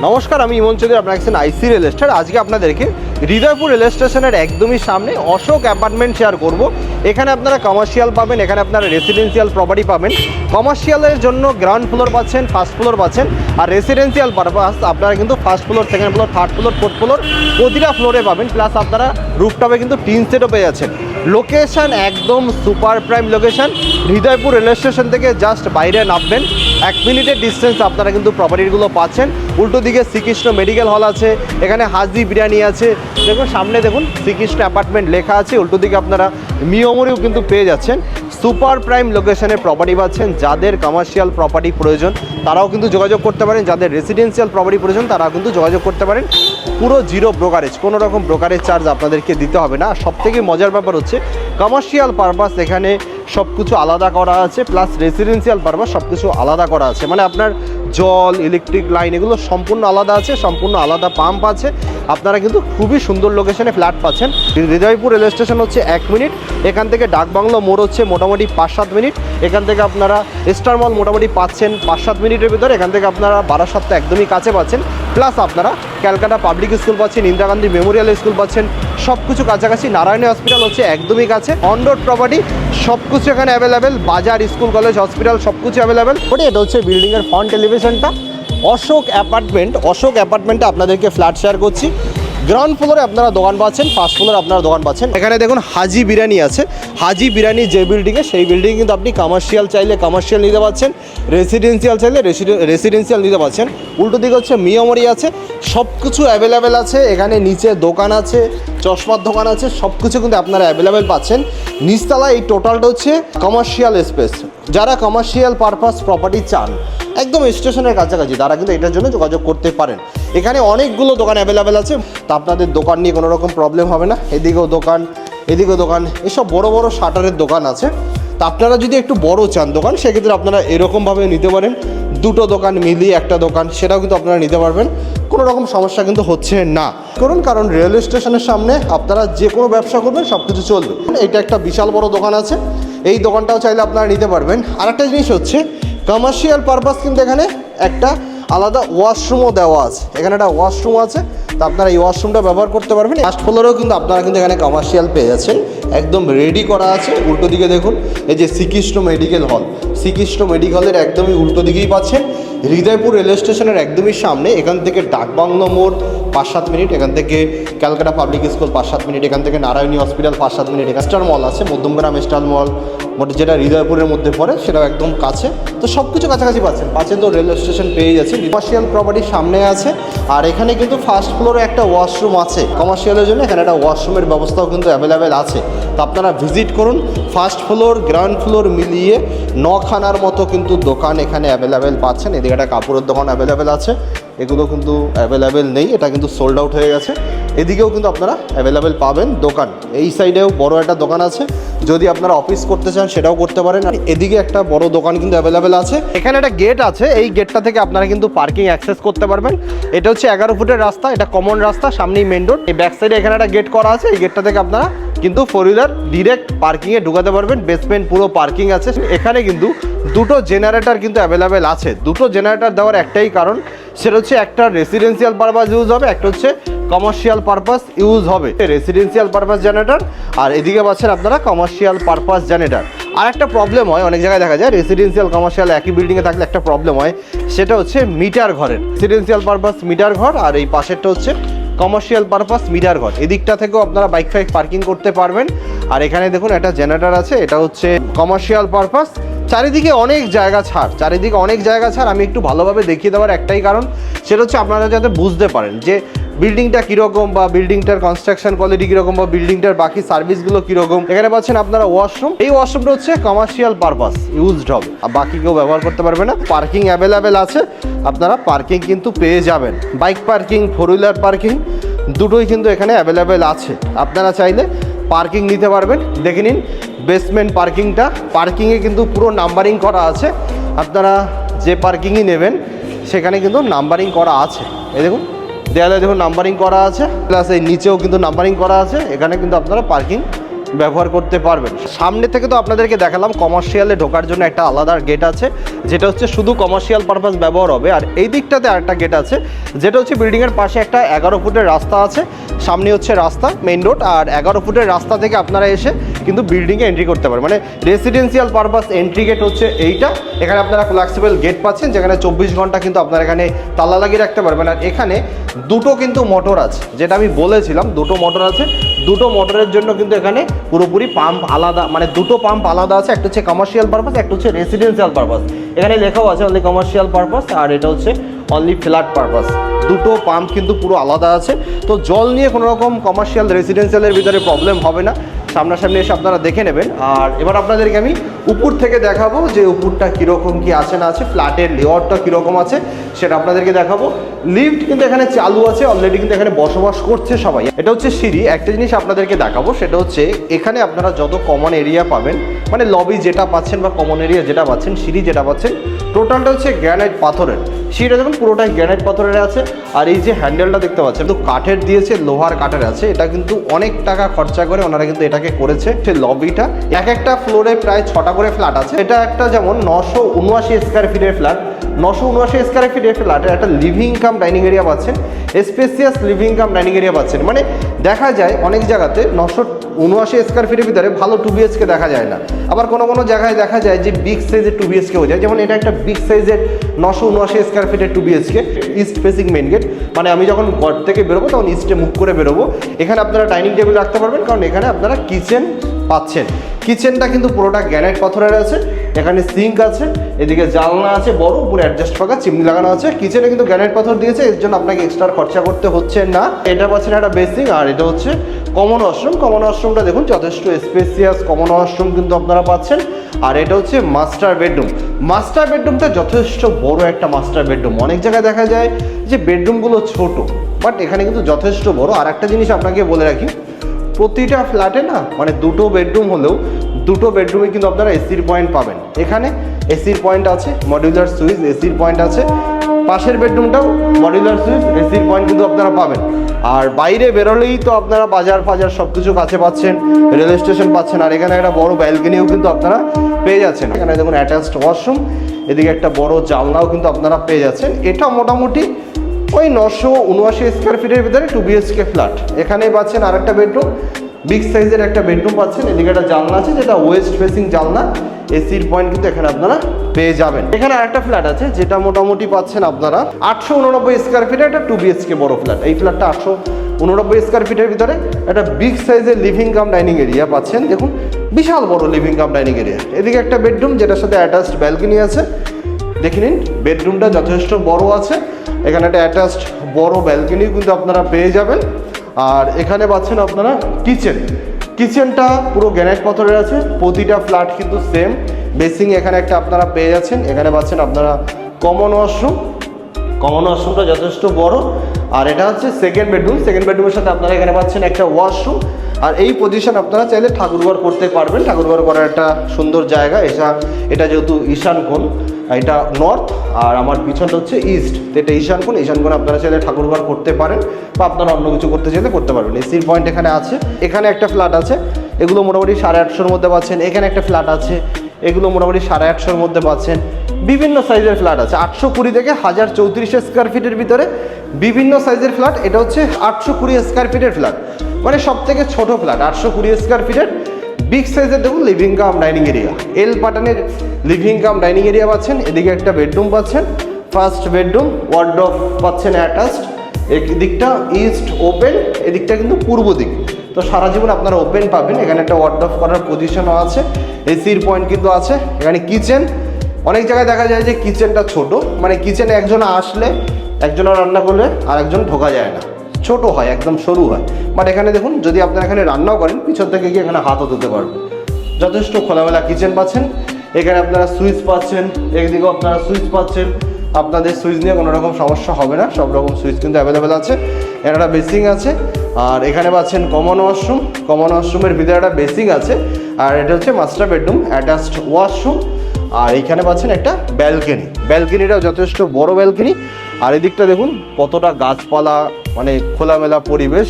নমস্কার, আমি ইমন চৌধুরী, আপনার কাছে আইসি রিয়েল এস্টেট। আজকে আপনাদেরকে হৃদয়পুর রেল স্টেশনের একদমই সামনে অশোক অ্যাপার্টমেন্ট শেয়ার করব। এখানে আপনারা কমার্শিয়াল পাবেন, এখানে আপনারা রেসিডেন্সিয়াল প্রপার্টি পাবেন। কমার্শিয়ালের জন্য গ্রাউন্ড ফ্লোর পাচ্ছেন, ফার্স্ট ফ্লোর পাচ্ছেন, আর রেসিডেন্সিয়াল পারপাস আপনারা কিন্তু first floor, second floor, third floor, fourth floor প্রতিটা ফ্লোরে পাবেন। প্লাস আপনারা রুফটপে কিন্তু টিন সেটও পেয়ে যাচ্ছেন। লোকেশন একদম super prime location. Hridaypur rail station থেকে জাস্ট বাইরে নামবেন, 1 মিনিটের ডিস্টেন্স আপনারা কিন্তু প্রপার্টিগুলো পাচ্ছেন। উল্টো দিকে শ্রীকৃষ্ণ মেডিকেল হল আছে, এখানে হাজি বিরিয়ানি আছে। দেখুন সামনে দেখুন শ্রীকৃষ্ণ অ্যাপার্টমেন্ট লেখা আছে। উল্টো দিকে আপনারা মিয়মরিও কিন্তু পেয়ে যাচ্ছেন। সুপার প্রাইম লোকেশনে প্রপার্টি পাচ্ছেন। যাদের কমার্শিয়াল প্রপার্টি প্রয়োজন তারাও কিন্তু যোগাযোগ করতে পারেন, যাদের রেসিডেন্সিয়াল প্রপার্টি প্রয়োজন তারাও কিন্তু যোগাযোগ করতে পারেন। পুরো জিরো ব্রোকারেজ, কোনো রকম ব্রোকারেজ চার্জ আপনাদেরকে দিতে হবে না। সব থেকে মজার ব্যাপার হচ্ছে কমার্শিয়াল পারপাস এখানে সব কিছু আলাদা করা আছে, প্লাস রেসিডেন্সিয়াল পারপাস সব কিছু আলাদা করা আছে। মানে আপনার জল, ইলেকট্রিক লাইন এগুলো সম্পূর্ণ আলাদা আছে, সম্পূর্ণ আলাদা পাম্প আছে। আপনারা কিন্তু খুবই সুন্দর লোকেশনে ফ্ল্যাট পাচ্ছেন। হৃদয়পুর রেল স্টেশন হচ্ছে 1 মিনিট, এখান থেকে ডাকবাংলো মোড় হচ্ছে মোটামুটি 5-7 মিনিট। এখান থেকে আপনারা স্টার মল মোটামুটি পাচ্ছেন 5-7 মিনিটের ভিতরে। এখান থেকে আপনারা বারাসাত তো একদমই কাছে পাচ্ছেন। প্লাস আপনারা ক্যালকাটা পাবলিক স্কুল পাচ্ছেন, ইন্দিরা গান্ধী মেমোরিয়াল স্কুল পাচ্ছেন, সব কিছু কাছাকাছি। নারায়ণী হসপিটাল হচ্ছে একদমই কাছে। অন রোড প্রপার্টি সব কিছু এখানে অ্যাভেলেবেল, বাজার, স্কুল, কলেজ, হসপিটাল সব কিছু অ্যাভেলেবেল। এটা হচ্ছে বিল্ডিংয়ের ফ্রন্ট এলিভেশনটা। অশোক অ্যাপার্টমেন্টে আপনাদেরকে ফ্ল্যাট শেয়ার করছি। গ্রাউন্ড ফ্লোরে আপনারা দোকান পাচ্ছেন, ফার্স্ট ফ্লোরে আপনারা দোকান পাচ্ছেন। এখানে দেখুন হাজি বিরিয়ানি আছে। হাজি বিরিয়ানি যে বিল্ডিংয়ে, সেই বিল্ডিং কিন্তু আপনি কমার্শিয়াল চাইলে কমার্শিয়াল নিতে পারছেন, রেসিডেন্সিয়াল চাইলে রেসিডেন্সিয়াল নিতে পারছেন। উল্টো দিকে হচ্ছে মিয়মরি আছে। সব কিছু অ্যাভেলেবেল আছে এখানে। নিচে দোকান আছে, চশমার দোকান আছে, সব কিছু কিন্তু আপনারা অ্যাভেলেবেল পাচ্ছেন। নিচতলা এই টোটালটা হচ্ছে কমার্শিয়াল স্পেস। যারা কমার্শিয়াল পারপাস প্রপার্টি চান একদম স্টেশনের কাছাকাছি তারা কিন্তু এটার জন্য যোগাযোগ করতে পারেন। এখানে অনেকগুলো দোকান অ্যাভেলেবেল আছে, তা আপনাদের দোকান নিয়ে কোনো রকম প্রবলেম হবে না। এদিকেও দোকান, এদিকেও দোকান, এসব বড় বড় শাটারের দোকান আছে। তা আপনারা যদি একটু বড় চান দোকান, সেক্ষেত্রে আপনারা এরকমভাবে নিতে পারেন। দুটো দোকান মিলিয়ে একটা দোকান, সেটাও কিন্তু আপনারা নিতে পারবেন। কোনো রকম সমস্যা কিন্তু হচ্ছে না করুন, কারণ রেলওয়ে স্টেশনের সামনে আপনারা যে কোনো ব্যবসা করবেন সব কিছু চলবে। এটা একটা বিশাল বড় দোকান আছে, এই দোকানটাও চাইলে আপনারা নিতে পারবেন। আর একটা জিনিস হচ্ছে কমার্শিয়াল পারপাস কিন্তু এখানে একটা আলাদা ওয়াশরুমও দেওয়া আছে। এখানে একটা ওয়াশরুম আছে, তো আপনারা এই ওয়াশরুমটা ব্যবহার করতে পারবেন। ফার্স্ট ফ্লোরেও কিন্তু আপনারা কিন্তু এখানে কমার্শিয়াল পেয়ে যাচ্ছেন, একদম রেডি করা আছে। উল্টো দিকে দেখুন এই যে Shrikrishna medical hall, Shrikrishna medical হলের একদমই উল্টো দিকেই পাচ্ছেন। হৃদয়পুর রেল স্টেশনের একদমই সামনে। এখান থেকে ডাকবাংলো মোড় 5-7 মিনিট, এখান থেকে ক্যালকাটা পাবলিক স্কুল 5-7 মিনিট, এখান থেকে নারায়ণী হসপিটাল 5-7 মিনিট। স্টার মল আছে, মধ্যমগ্রাম স্টার মল, যেটা হৃদয়পুরের মধ্যে পড়ে, সেটাও একদম কাছে। তো সব কিছু কাছাকাছি পাচ্ছেন তো রেল স্টেশন পেয়ে যাচ্ছে। কমার্শিয়াল প্রপার্টির সামনে আছে, আর এখানে কিন্তু ফার্স্ট ফ্লোরে একটা ওয়াশরুম আছে কমার্শিয়ালের জন্য। এখানে একটা ওয়াশরুমের ব্যবস্থাও কিন্তু অ্যাভেলেবেল আছে। তো আপনারা ভিজিট করুন। ফার্স্ট ফ্লোর, গ্রাউন্ড ফ্লোর মিলিয়ে 9খানার মতো কিন্তু দোকান এখানে অ্যাভেলেবেল পাচ্ছেন। এদিকে একটা কাপড়ের দোকান অ্যাভেলেবেল আছে, এগুলো কিন্তু অ্যাভেলেবেল নেই, এটা কিন্তু সোল্ড আউট হয়ে গেছে। এদিকেও কিন্তু আপনারা অ্যাভেলেবেল পাবেন দোকান। এই সাইডেও বড় একটা দোকান আছে, যদি আপনারা অফিস করতে চান সেটাও করতে পারেন। আর এদিকে একটা বড় দোকান কিন্তু অ্যাভেলেবেল আছে। এখানে একটা গেট আছে, এই গেটটা থেকে আপনারা কিন্তু পার্কিং অ্যাক্সেস করতে পারবেন। এটা হচ্ছে 11 ফুটের রাস্তা, এটা কমন রাস্তা, সামনেই মেন রোড। এই ব্যাক সাইডে এখানে একটা গেট করা আছে, এই গেটটা থেকে আপনারা কিন্তু 4 হুইলার ডিরেক্ট পার্কিংয়ে ঢুকাতে পারবেন। বেসমেন্ট পুরো পার্কিং আছে। এখানে কিন্তু দুটো জেনারেটর কিন্তু অ্যাভেলেবেল আছে। দুটো জেনারেটর দেওয়ার একটাই কারণ, সেটা হচ্ছে একটা রেসিডেন্সিয়াল পারপাস ইউজ হবে, একটা হচ্ছে কমার্শিয়াল পারপাস ইউজ হবে। রেসিডেন্সিয়াল পারপাস জেনারেটর, আর এদিকে পাচ্ছেন আপনারা কমার্শিয়াল পারপাস জেনারেটর। আর একটা প্রবলেম হয়, অনেক জায়গায় দেখা যায় রেসিডেন্সিয়াল কমার্শিয়াল একই বিল্ডিংয়ে থাকলে একটা প্রবলেম হয়, সেটা হচ্ছে মিটার ঘরের। রেসিডেন্সিয়াল পারপাস মিটার ঘর, আর এই পাশেরটা হচ্ছে কমার্শিয়াল পারপাস মিটার ঘর। এদিকটা থেকেও আপনারা বাইক পার্কিং করতে পারবেন। আর এখানে দেখুন একটা জেনারেটর আছে, এটা হচ্ছে কমার্শিয়াল পারপাস। চারিদিকে অনেক জায়গা ছাড়। আমি একটু ভালোভাবে দেখিয়ে দেওয়ার একটাই কারণ, সেটা হচ্ছে আপনারা যাতে বুঝতে পারেন যে বিল্ডিংটা কীরকম, বা বিল্ডিংটার কনস্ট্রাকশন কোয়ালিটি কীরকম, বা বিল্ডিংটার বাকি সার্ভিসগুলো কীরকম। এখানে পাচ্ছেন আপনারা ওয়াশরুম, এই ওয়াশরুমটা হচ্ছে কমার্শিয়াল পারপাস ইউজড হবে, আর বাকি কেউ ব্যবহার করতে পারবে না। পার্কিং অ্যাভেলেবেল আছে, আপনারা পার্কিং কিন্তু পেয়ে যাবেন। বাইক পার্কিং, 4 হুইলার পার্কিং দুটোই কিন্তু এখানে অ্যাভেলেবেল আছে। আপনারা চাইলে পার্কিং নিতে পারবেন। দেখে নিন বেসমেন্ট পার্কিংটা, পার্কিংয়ে কিন্তু পুরো নাম্বারিং করা আছে। আপনারা যে পার্কিংই নেবেন সেখানে কিন্তু নাম্বারিং করা আছে। এই দেখুন দেয়ালে দেখুন নাম্বারিং করা আছে, প্লাস এই নিচেও কিন্তু নাম্বারিং করা আছে। এখানে কিন্তু আপনারা পার্কিং ব্যবহার করতে পারবেন। সামনে থেকে তো আপনাদেরকে দেখালাম কমার্শিয়ালে ঢোকার জন্য একটা আলাদা গেট আছে, যেটা হচ্ছে শুধু কমার্শিয়াল পারপাস ব্যবহার হবে। আর এই দিকটাতে আরেকটা গেট আছে, যেটা হচ্ছে বিল্ডিংয়ের পাশে একটা 11 ফুটের রাস্তা আছে, সামনে হচ্ছে রাস্তা মেইন রোড, আর 11 ফুটের রাস্তা থেকে আপনারা এসে কিন্তু বিল্ডিংয়ে এন্ট্রি করতে পারেন। মানে রেসিডেন্সিয়াল পারপাস এন্ট্রি গেট হচ্ছে এইটা। এখানে আপনারা কোলাক্সিবল গেট পাচ্ছেন, যেখানে 24 ঘন্টা কিন্তু আপনারা এখানে তালা লাগিয়ে রাখতে পারবেন। আর এখানে দুটো কিন্তু মোটর আছে, যেটা আমি বলেছিলাম, দুটো মোটর আছে। দুটো মোটরের জন্য কিন্তু এখানে পুরোপুরি পাম্প আলাদা, মানে দুটো পাম্প আলাদা আছে, একটা হচ্ছে কমার্শিয়াল পারপাস, একটা হচ্ছে রেসিডেন্সিয়াল পারপাস। এখানে লেখাও আছে অনলি কমার্শিয়াল পারপাস, আর এটা হচ্ছে অনলি ফ্ল্যাট পারপাস। দুটো পাম্প কিন্তু পুরো আলাদা আছে। তো জল নিয়ে কোনো রকম কমার্শিয়াল রেসিডেন্সিয়ালের ভিতরে প্রবলেম হবে না, সামনাসামনি এসে আপনারা দেখে নেবেন। আর এবার আপনাদেরকে আমি উপর থেকে দেখাবো যে উপরটা কীরকম কী আছে না আছে, ফ্ল্যাটের লেআউটটা কীরকম আছে সেটা আপনাদেরকে দেখাবো। লিফট কিন্তু এখানে চালু আছে অলরেডি, কিন্তু এখানে বসবাস করছে সবাই। এটা হচ্ছে সিঁড়ি। একটা জিনিস আপনাদেরকে দেখাবো, সেটা হচ্ছে এখানে আপনারা যত কমন এরিয়া পাবেন, মানে লবি যেটা পাচ্ছেন বা কমন এরিয়া যেটা পাচ্ছেন, সিঁড়ি যেটা পাচ্ছেন, টোটালটা হচ্ছে গ্রানাইট পাথরের। সিঁড়িটা দেখুন পুরোটাই গ্রানাইট পাথরের আছে। আর এই যে হ্যান্ডেলটা দেখতে পাচ্ছেন কিন্তু কাঠের দিয়েছে, লোহার কাঠের আছে। এটা কিন্তু অনেক টাকা খরচা করে ওনারা কিন্তু এটাকে করেছে। সে লবিটা এক একটা ফ্লোরে প্রায় 6টা করে ফ্ল্যাট আছে। এটা একটা যেমন 979 স্কোয়ার ফিটের ফ্ল্যাট, 979 স্কোয়ার ফিটের ফ্ল্যাটের একটা লিভিং কাম ডাইনিং এরিয়া পাচ্ছেন, spacious living cum dining area পাচ্ছেন। মানে দেখা যায় অনেক জায়গাতে 979 স্কোয়ার ফিটের ভিতরে ভালো 2 BHK দেখা যায় না, আবার কোনো কোনো জায়গায় দেখা যায় যে বিগ সাইজের 2 BHK হয়ে যায়। যেমন এটা একটা বিগ সাইজের 979 স্কোয়ার ফিটের 2 BHK, east facing main gate. মানে আমি যখন ঘর থেকে বেরোবো তখন ইস্টে মুখ করে বেরোবো। এখানে আপনারা ডাইনিং টেবিল রাখতে পারবেন, কারণ এখানে আপনারা কিচেন পাচ্ছেন। কিচেনটা কিন্তু পুরোটা গ্রানাইট পাথরের আছে। এখানে সিঙ্ক আছে, এদিকে জানলা আছে বড়, উপরে অ্যাডজাস্ট পাকা চিমনি লাগানো আছে। কিচেনে কিন্তু গ্রানাইট পাথর দিয়েছে, এর জন্য আপনাকে এক্সট্রা খরচা করতে হচ্ছে না। এটা পাচ্ছেন একটা বেসিং, আর এটা হচ্ছে কমন ওয়াশরুম। কমন ওয়াশরুমটা দেখুন যথেষ্ট স্পেসিয়াস কমন ওয়াশরুম কিন্তু আপনারা পাচ্ছেন। আর এটা হচ্ছে মাস্টার বেডরুম। মাস্টার বেডরুমটা যথেষ্ট বড় একটা মাস্টার বেডরুম। অনেক জায়গায় দেখা যায় যে বেডরুমগুলো ছোট, বাট এখানে কিন্তু যথেষ্ট বড়। আর একটা জিনিস আপনাকে বলে রাখি, প্রতিটা ফ্ল্যাটে না মানে দুটো বেডরুম হলেও দুটো বেডরুমে কিন্তু আপনারা এসির পয়েন্ট পাবেন। এখানে এসির পয়েন্ট আছে, মডিউলার সুইচ এসির পয়েন্ট আছে। পাশের বেডরুমটাও মডিউলার সুইচ এসির পয়েন্ট কিন্তু আপনারা পাবেন। আর বাইরে বেরোলেই তো আপনারা বাজার ফাজার সব কিছু কাছে পাচ্ছেন, রেল স্টেশন পাচ্ছেন। আর এখানে একটা বড় ব্যালকনিও কিন্তু আপনারা পেয়ে যাচ্ছেন। এখানে দেখুন অ্যাটাচড ওয়াশরুম, এদিকে একটা বড় জানলাও কিন্তু আপনারা পেয়ে যাচ্ছেন। এটা মোটামুটি ওই 979 স্কোয়ার ফিটের ভিতরে 2 BHK ফ্ল্যাট। এখানে পাচ্ছেন আর একটা বেডরুম, বিগ সাইজের একটা বেডরুম পাচ্ছেন। এদিকে একটা জানলা আছে, যেটা ওয়েস্ট ফেসিং জানলা। এসির পয়েন্ট কিন্তু এখানে আপনারা পেয়ে যাবেন। এখানে আরেকটা ফ্ল্যাট আছে, যেটা মোটামুটি পাচ্ছেন আপনারা 889 স্কোয়ার ফিটের একটা 2 BHK বড় ফ্ল্যাট। এই ফ্ল্যাটটা 889 স্কোয়ার ফিটের ভিতরে একটা বিগ সাইজের লিভিং কাম ডাইনিং এরিয়া পাচ্ছেন। দেখুন বিশাল বড় লিভিং কাম ডাইনিং এরিয়া। এদিকে একটা বেডরুম, যেটার সাথে অ্যাটাচড ব্যালকনি আছে। দেখে নিন বেডরুমটা যথেষ্ট বড় আছে। এখানে একটা অ্যাটাচড বড় ব্যালকনিও কিন্তু আপনারা পেয়ে যাবেন। আর এখানে পাচ্ছেন আপনারা কিচেনটা পুরো গ্রানাইট পাথরের আছে। প্রতিটা ফ্ল্যাট কিন্তু সেম বেসিং এখানে একটা আপনারা পেয়ে যাচ্ছেন। এখানে পাচ্ছেন আপনারা কমন ওয়াশরুমটা যথেষ্ট বড়। আর এটা হচ্ছে সেকেন্ড বেডরুমের সাথে আপনারা এখানে পাচ্ছেন একটা ওয়াশরুম। আর এই পজিশন আপনারা চাইলে ঠাকুরঘর করতে পারবেন। ঠাকুরঘর করার একটা সুন্দর জায়গা। এটা যেহেতু ঈশান কোণ, এটা নর্থ, আর আমার পিছনটা হচ্ছে ইস্ট, তো এটা ঈশান কোণ আপনারা চাইলে ঠাকুরঘর করতে পারেন, বা আপনারা অন্য কিছু করতে চাইলে করতে পারবেন। এসির পয়েন্ট এখানে আছে। এখানে একটা ফ্ল্যাট আছে, এগুলো মোটামুটি 850-র মধ্যে পাচ্ছেন। এখানে একটা ফ্ল্যাট আছে, এগুলো মোটামুটি 850-র মধ্যে পাচ্ছেন। বিভিন্ন সাইজের ফ্ল্যাট আছে, 820 থেকে 1034 স্কোয়ার ফিটের ভিতরে বিভিন্ন সাইজের ফ্ল্যাট। এটা হচ্ছে 820 স্কোয়ার ফিটের ফ্ল্যাট, মানে সব থেকে ছোটো ফ্ল্যাট 820 স্কোয়ার ফিটের। বিগ সাইজের দেখুন লিভিং কাম ডাইনিং এরিয়া, এল প্যাটার্নের লিভিং কাম ডাইনিং এরিয়া পাচ্ছেন। এদিকে একটা বেডরুম পাচ্ছেন, ফার্স্ট বেডরুম, ওয়ার্ডরোব পাচ্ছেন অ্যাটাচড। এদিকটা ইস্ট ওপেন, এদিকটা কিন্তু পূর্ব দিক। তো সারা জীবন আপনারা ওপেন পাবেন। এখানে একটা ওয়ার্ডরোব করার পজিশনও আছে, এসির পয়েন্ট কিন্তু আছে। এখানে কিচেন, অনেক জায়গায় দেখা যায় যে কিচেনটা ছোট, মানে কিচেনে একজন আসলে একজনের রান্না করলে আর একজন ঢোকা যায় না, ছোট হয়, একদম সরু হয়। বাট এখানে দেখুন যদি আপনারা এখানে রান্নাও করেন, পিছন থেকে গিয়ে এখানে হাতও ধুতে পারবেন। যথেষ্ট খোলামেলা কিচেন পাচ্ছেন। এখানে আপনারা সুইচ পাচ্ছেন, একদিকেও আপনারা সুইচ পাচ্ছেন। আপনাদের সুইচ নিয়ে কোনো রকম সমস্যা হবে না, সব রকম সুইচ কিন্তু অ্যাভেলেবেল আছে। এর একটা বেসিং আছে। আর এখানে পাচ্ছেন কমন ওয়াশরুমের ভিতরে একটা বেসিং আছে। আর এটা হচ্ছে মাস্টার বেডরুম, অ্যাটাচড ওয়াশরুম। আর এইখানে পাচ্ছেন একটা ব্যালকনিটাও যথেষ্ট বড় ব্যালকনি। আর এদিকটা দেখুন কতটা গাছপালা, মানে খোলামেলা পরিবেশ।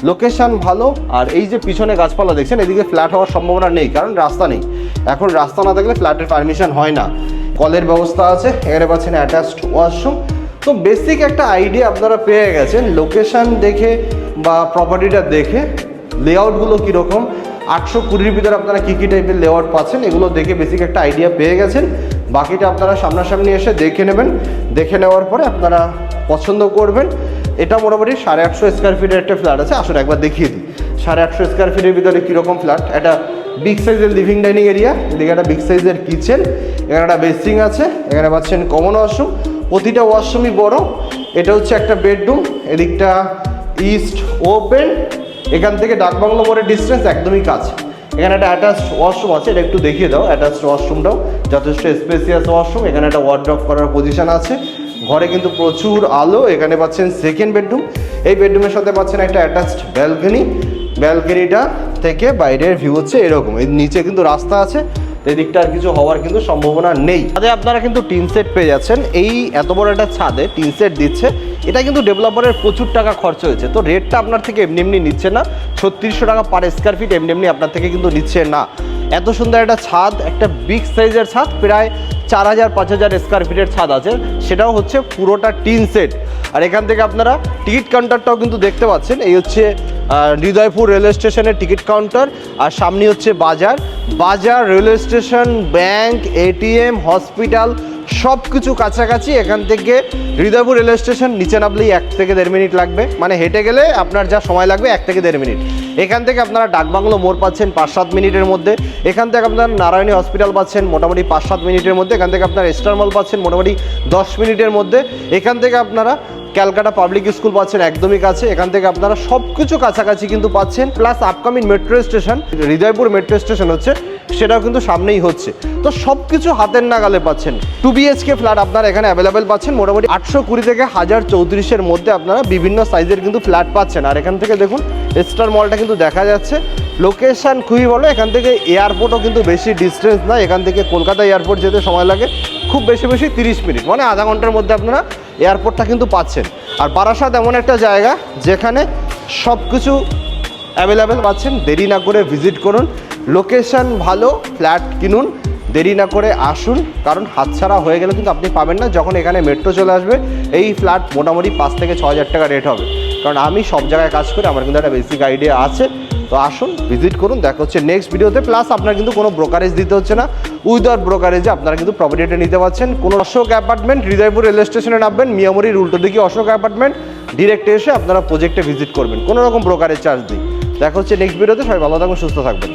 লোকেশন ভালো। আর এই যে পিছনে গাছপালা দেখছেন, এদিকে ফ্ল্যাট হওয়ার সম্ভাবনা নেই, কারণ রাস্তা নেই। এখন রাস্তা না থাকলে ফ্ল্যাটের পারমিশন হয় না। কলের ব্যবস্থা আছে, এখানে পাচ্ছেন অ্যাটাচড ওয়াশরুম। তো বেসিক একটা আইডিয়া আপনারা পেয়ে গেছেন লোকেশন দেখে বা প্রপার্টিটা দেখে। লেআউটগুলো কীরকম, 820-র ভিতরে আপনারা কী কী টাইপের লেআউট পাচ্ছেন, এগুলো দেখে বেসিক একটা আইডিয়া পেয়ে গেছেন। বাকিটা আপনারা সামনাসামনি এসে দেখে নেবেন। দেখে নেওয়ার পরে আপনারা পছন্দ করবেন। এটা মোটামুটি 850 স্কোয়ার ফিটের একটা ফ্ল্যাট আছে। আসলে একবার দেখিয়ে দিই 850 স্কোয়ার ফিটের ভিতরে কীরকম ফ্ল্যাট। একটা বিগ সাইজের লিভিং ডাইনিং এরিয়া, এদিকে একটা বিগ সাইজের কিচেন, এখানে একটা বেসিং আছে, এখানে পাচ্ছেন কমন ওয়াশরুম। প্রতিটা ওয়াশরুমই বড়। এটা হচ্ছে একটা বেডরুম, এদিকটা ইস্ট ওপেন। এখান থেকে ডাকবাংলো মোড়ের ডিস্টেন্স একদমই কাছে। এখানে একটা অ্যাটাচড ওয়াশরুম আছে, এটা একটু দেখিয়ে দাও। অ্যাটাচড ওয়াশরুমটাও যথেষ্ট স্পেসিয়াস ওয়াশরুম। এখানে একটা ওয়ার্ড্রপ করার পজিশন আছে। ঘরে কিন্তু প্রচুর আলো। এখানে পাচ্ছেন সেকেন্ড বেডরুম। এই বেডরুমের সাথে পাচ্ছেন একটা অ্যাটাচড ব্যালকনি। ব্যালকনিটা থেকে বাইরের ভিউ হচ্ছে এরকম। এর নিচে কিন্তু রাস্তা আছে, এদিকটা আর কিছু হওয়ার কিন্তু সম্ভাবনা নেই। ছাদে আপনারা কিন্তু টিন সেট পেয়ে যাচ্ছেন। এই এত বড় একটা ছাদে টিন সেট দিচ্ছে, এটা কিন্তু ডেভেলপারের প্রচুর টাকা খরচ হয়েছে। তো রেটটা আপনার থেকে এমনি এমনি নিচ্ছে না। 3600 টাকা পার স্কোয়ার ফিট এমনি এমনি আপনার থেকে কিন্তু নিচ্ছে না। এত সুন্দর একটা ছাদ, একটা বিগ সাইজের ছাদ, প্রায় 4000-5000 স্কোয়ার ফিটের ছাদ আছে, সেটাও হচ্ছে পুরোটা টিন সেট। আর এখান থেকে আপনারা টিকিট কাউন্টারটাও কিন্তু দেখতে পাচ্ছেন। এই হচ্ছে হৃদয়পুর রেলওয়ে স্টেশনের টিকিট কাউন্টার। আর সামনে হচ্ছে বাজার। বাজার, railway station, bank, ATM, hospital সব কিছু কাছাকাছি। এখান থেকে হৃদয়পুর রেলওয়ে স্টেশন নিচে নামলেই 1 থেকে 1.5 মিনিট লাগবে। মানে হেঁটে গেলে আপনার যা সময় লাগবে 1 থেকে 1.5 মিনিট। এখান থেকে আপনারা ডাকবাংলো মোড় পাচ্ছেন 5-7 মিনিটের মধ্যে। এখান থেকে আপনার নারায়ণী হসপিটাল পাচ্ছেন মোটামুটি 5-7 মিনিটের মধ্যে। এখান থেকে আপনার স্টার মল পাচ্ছেন মোটামুটি 10 মিনিটের মধ্যে। এখান থেকে আপনারা ক্যালকাটা পাবলিক স্কুল পাচ্ছেন একদমই কাছে। এখান থেকে আপনারা সব কিছু কাছাকাছি কিন্তু পাচ্ছেন। Plus upcoming metro station, Hridaypur metro station হচ্ছে, সেটাও কিন্তু সামনেই হচ্ছে। তো সব কিছু হাতের নাগালে পাচ্ছেন। 2 BHK ফ্ল্যাট আপনারা এখানে অ্যাভেলেবেল পাচ্ছেন মোটামুটি 820 থেকে 1034-এর মধ্যে আপনারা বিভিন্ন সাইজের কিন্তু ফ্ল্যাট পাচ্ছেন। আর এখান থেকে দেখুন স্টার মলটা কিন্তু দেখা যাচ্ছে। লোকেশান খুবই ভালো। এখান থেকে এয়ারপোর্টও কিন্তু বেশি ডিস্টেন্স না। এখান থেকে কলকাতা এয়ারপোর্ট যেতে সময় লাগে খুব বেশি 30 মিনিট, মানে আধা ঘন্টার মধ্যে আপনারা এয়ারপোর্টটা কিন্তু পাচ্ছেন। আর বারাসাত এমন একটা জায়গা যেখানে সব কিছু অ্যাভেলেবেল পাচ্ছেন। দেরি না করে ভিজিট করুন। লোকেশান ভালো, ফ্ল্যাট কিনুন, দেরি না করে আসুন, কারণ হাতছাড়া হয়ে গেলে কিন্তু আপনি পাবেন না। যখন এখানে মেট্রো চলে আসবে এই ফ্ল্যাট মোটামুটি 5 থেকে 6000 টাকা রেট হবে। কারণ আমি সব জায়গায় কাজ করি, আমার কিন্তু একটা বেসিক আইডিয়া আছে। তো আসুন, ভিজিট করুন। দেখা হচ্ছে নেক্সট ভিডিওতে। প্লাস আপনার কিন্তু কোনো ব্রোকারেজ দিতে হচ্ছে না। উইদাউট ব্রোকারেজে আপনারা কিন্তু প্রপার্টিটা নিতে পারছেন। কোনো অশোক অ্যাপার্টমেন্ট, হৃদয়পুর রেলওয়ে স্টেশনে নামবেন, মিয়ামরির উল্টো দিকে অশোক অ্যাপার্টমেন্ট, ডিরেক্ট এসে আপনারা প্রজেক্টে ভিজিট করবেন, কোনো রকম ব্রোকারেজ চার্জ নেই। দেখা হচ্ছে নেক্সট ভিডিওতে। সবাই ভালো থাকবেন, সুস্থ থাকবেন।